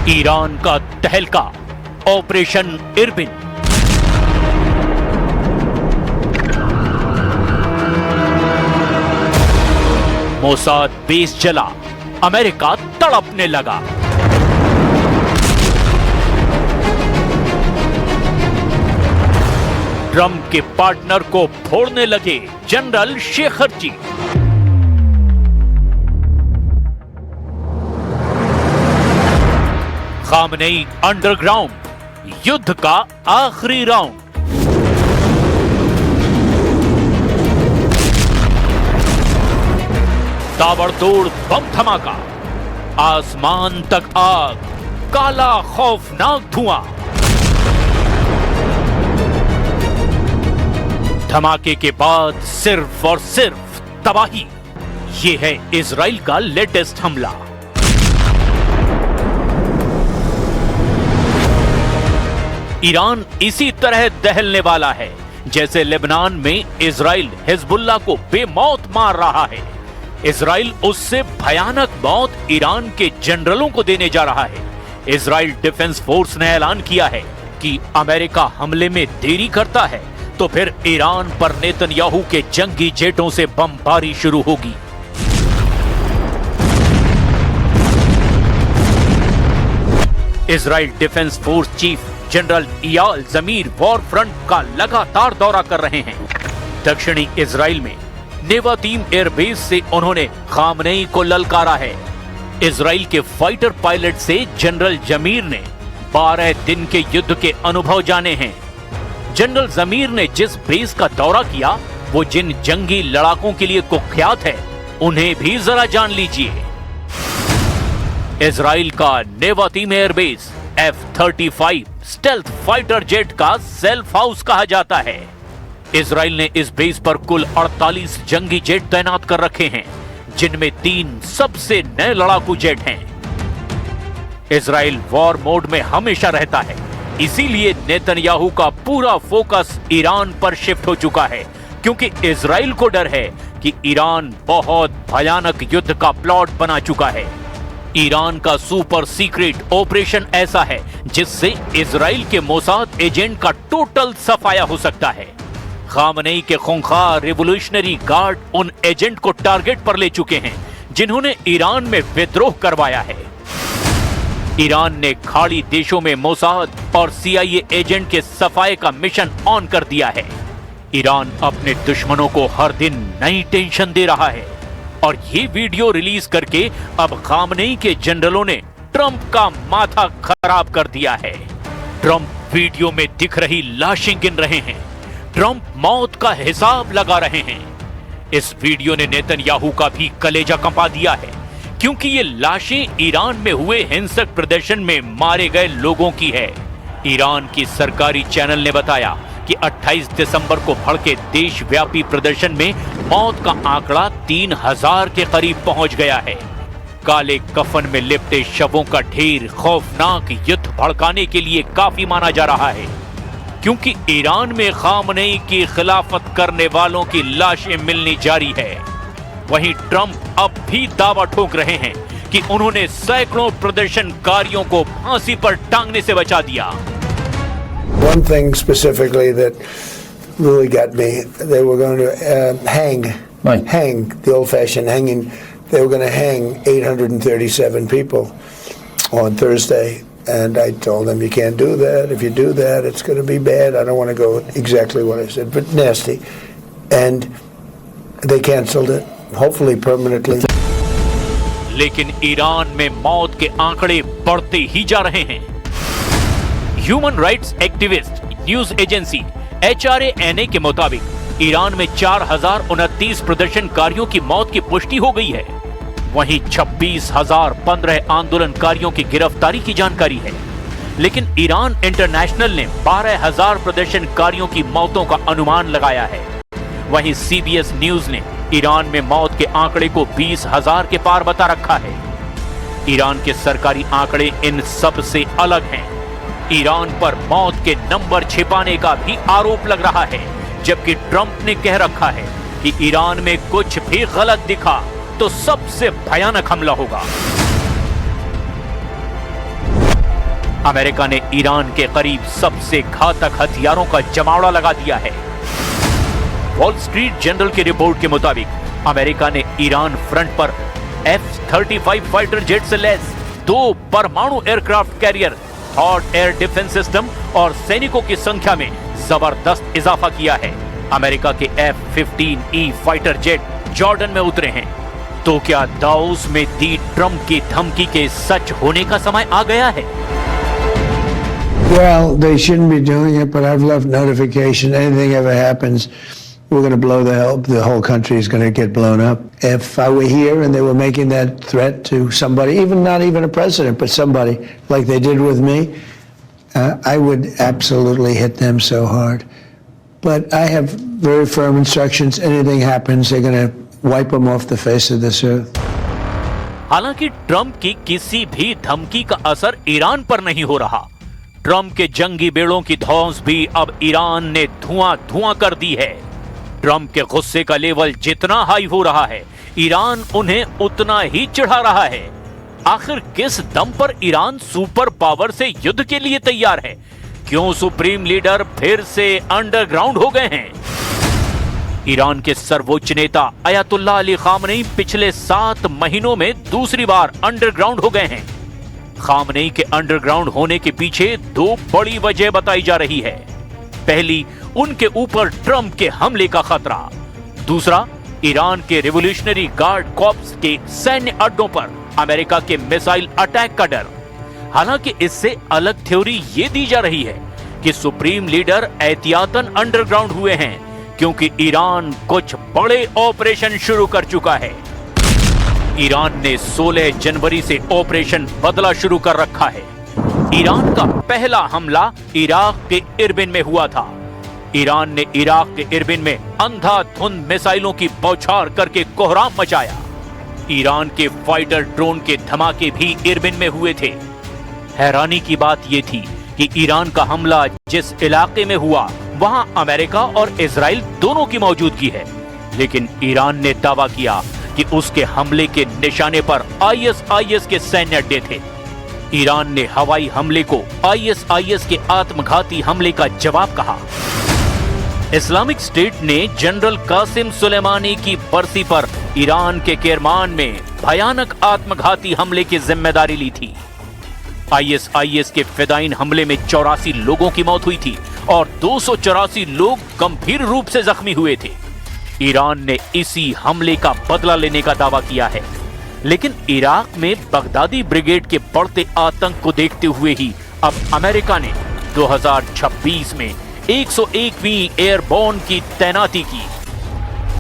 Iran का तहलका, operation Irwin. Mossad base जला, अमेरिका तड़पने लगा। ट्रंप के पार्टनर को फोड़ने लगे जनरल शेखरजी। खामनेई अंडरग्राउंड, युद्ध का आखिरी राउंड। ताबड़तोड़ बम धमाका, आसमान तक आग, काला खौफनाक धुआं। धमाके के बाद सिर्फ और सिर्फ तबाही। यह है इजराइल का लेटेस्ट हमला। ईरान इसी तरह दहलने वाला है जैसे लेबनान में इजराइल हिजबुल्लाह को बेमौत मार रहा है। इजराइल उससे भयानक मौत ईरान के जनरलों को देने जा रहा है। इजराइल डिफेंस फोर्स ने ऐलान किया है कि अमेरिका हमले में देरी करता है तो फिर ईरान पर नेतन्याहू के जंगी जेटों से बमबारी शुरू होगी। Israel defence force chief general Eyal Zamir war front का लगातार दौरा कर रहे हैं। दक्षिणी इजराइल में नेवातीम एयरबेस से उन्होंने खामनेई को ललकारा है। इजराइल के फाइटर पायलट से जनरल जमीर ने 12 दिन के युद्ध के अनुभव जाने हैं। जनरल जमीर ने जिस बेस का दौरा किया वो जिन जंगी लड़ाकों के लिए कुख्यात है, उन्हें भी जरा जान लीजिए। इजराइल का Nevatim airbase F-35 stealth fighter jet का सेल्फ हाउस कहा जाता है। इजराइल ने इस बेस पर कुल 48 जंगी जेट तैनात कर रखे हैं, जिनमें 3 सबसे नए लड़ाकू जेट हैं। इजराइल वॉर मोड में हमेशा रहता है, इसीलिए नेतन्याहू का पूरा फोकस ईरान पर शिफ्ट हो चुका है, क्योंकि इजराइल को डर है कि ईरान बहुत भयानक युद्ध का प्लॉट बना चुका है। ईरान का सुपर सीक्रेट ऑपरेशन ऐसा है जिससे इजराइल के मोसाद एजेंट का टोटल सफाया हो सकता है। खामनेई के खूंखार रिवॉल्यूशनरी गार्ड उन एजेंट को टारगेट पर ले चुके हैं जिन्होंने ईरान में विद्रोह करवाया है। ईरान ने खाड़ी देशों में मोसाद और CIA एजेंट के सफाए का मिशन ऑन कर दिया है। ईरान अपने दुश्मनों को हर दिन नई टेंशन दे रहा है और ये वीडियो रिलीज करके अब खामनेई के जनरलों ने ट्रंप का माथा खराब कर दिया है। ट्रंप वीडियो में दिख रही लाशें गिन रहे हैं। ट्रंप मौत का हिसाब लगा रहे हैं। इस वीडियो ने नेतन्याहू का भी कलेजा कंपा दिया है, क्योंकि ये लाशें ईरान में हुए हिंसक प्रदर्शन में मारे गए लोगों की है। ईरान की सरकारी चैनल ने बताया कि 28 दिसंबर को भड़के देशव्यापी प्रदर्शन में मौत का आंकड़ा 3000 के करीब पहुंच गया है। काले कफन में लिपटे शवों का ढेर खौफनाक युद्ध भड़काने के लिए काफी माना जा रहा है, क्योंकि ईरान में खामनेई की खिलाफत करने वालों की लाशें मिलनी जारी है। वहीं ट्रंप अब भी दावा ठोक रहे हैं कि उन्होंने सैकड़ों प्रदर्शनकारियों को फांसी पर टांगने से बचा दिया। One thing specifically that really got me, they were going to hang the old-fashioned hanging. They were going to hang 837 people on Thursday. And I told them, you can't do that. If you do that, it's going to be bad. I don't want to go exactly what I said, but nasty. And they canceled it, hopefully permanently. लेकिन Iran में मौत के आंकड़े बढ़ते ही जा रहे हैं। Human rights activist news agency HRANA के मुताबिक ईरान में 4029 प्रदर्शनकारियों की मौत की पुष्टि हो गई है। वहीं 26,015 आंदोलनकारियों की गिरफ्तारी की जानकारी है। लेकिन ईरान इंटरनेशनल ने 12,000 प्रदर्शनकारियों की मौतों का अनुमान लगाया है। वहीं CBS न्यूज ने ईरान में मौत के आंकड़े को 20,000 के पार बता रखा है। ईरान के सरकारी आंकड़े इन सब से अलग हैं। ईरान पर मौत के नंबर छिपाने का भी आरोप लग रहा है, जबकि ट्रंप ने कह रखा है कि ईरान में कुछ भी गलत दिखा तो सबसे भयानक हमला होगा। अमेरिका ने ईरान के करीब सबसे घातक हथियारों का जमावड़ा लगा दिया है। वॉल स्ट्रीट जर्नल की रिपोर्ट के मुताबिक अमेरिका ने ईरान फ्रंट पर F-35 फाइटर जेट से लैस 2 परमाणु aircraft carrier, hot air defence system और सैनिकों की संख्या में जबरदस्त इजाफा किया है। अमेरिका के F-15E फाइटर जेट जॉर्डन में उतरे हैं। तो क्या दाऊस में दी ट्रंप की धमकी के सच होने का समय आ गया है? Well, they shouldn't be doing it, but I've left notification. Anything ever happens, we're going to blow the whole country is going to get blown up. If I were here and they were making that threat to somebody, even not even a president, but somebody like they did with me, I would absolutely hit them so hard. But I have very firm instructions. Anything happens, they're going to wipe them off the face of this earth. हालांकि Trump की किसी भी धमकी का असर Iran पर नहीं हो रहा। ट्रंप के जंगी बेड़ों की धौंस भी अब ईरान ने धुआं कर दी है। ट्रंप के गुस्से का लेवल जितना हाई हो रहा है, ईरान उन्हें उतना ही चिढ़ा रहा है। आखिर किस दम पर ईरान सुपर पावर से युद्ध के लिए तैयार है? क्यों सुप्रीम लीडर फिर से अंडरग्राउंड हो गए हैं? ईरान के सर्वोच्च नेता अयातुल्लाह अली खामनेई पिछले 7 महीनों में दूसरी बार अंडरग्राउंड हो गए हैं। खामनेई के अंडरग्राउंड होने के पीछे 2 बड़ी वजह बताई जा रही है। पहली, उनके ऊपर ट्रंप के हमले का खतरा। दूसरा, ईरान के रिवोल्यूशनरी गार्ड कॉर्प्स के सैन्य अड्डों पर अमेरिका के मिसाइल अटैक का डर। हालांकि इससे अलग थ्योरी ये दी जा रही है कि सुप्रीम लीडर एहतियातन अंडरग्राउंड हुए हैं क्योंकि ईरान कुछ बड़े ऑपरेशन शुरू कर चुका है। ईरान ने 16 जनवरी से ऑपरेशन बदला शुरू कर रखा है। ईरान का पहला हमला इराक के इरबिन में हुआ था। ईरान ने इराक के इरबिन में अंधाधुंध मिसाइलों की बौछार करके कोहराम मचाया। ईरान के फाइटर ड्रोन के धमाके भी इरबिन में हुए थे। हैरानी की बात यह थी कि ईरान का हमला जिस इलाके में हुआ वहां अमेरिका और इजराइल दोनों की मौजूदगी है, लेकिन ईरान ने दावा किया कि उसके हमले के निशाने पर ISIS के सैन्य अड्डे थे। ईरान ने हवाई हमले को ISIS के आत्मघाती हमले का जवाब कहा। इस्लामिक स्टेट ने जनरल कासिम सुलेमानी की बरसी पर ईरान के केरमान में भयानक आत्मघाती हमले की जिम्मेदारी ली थी। ISIS के फिदाइन हमले में 84 लोगों की मौत हुई थी और 284 लोग गंभीर रूप से जख्मी हुए थे। ईरान ने इसी हमले का बदला लेने का दावा किया है, लेकिन इराक में बगदादी ब्रिगेड के बढ़ते आतंक को देखते हुए ही अब अमेरिका ने 2026 में 101वीं एयरबोर्न की तैनाती की।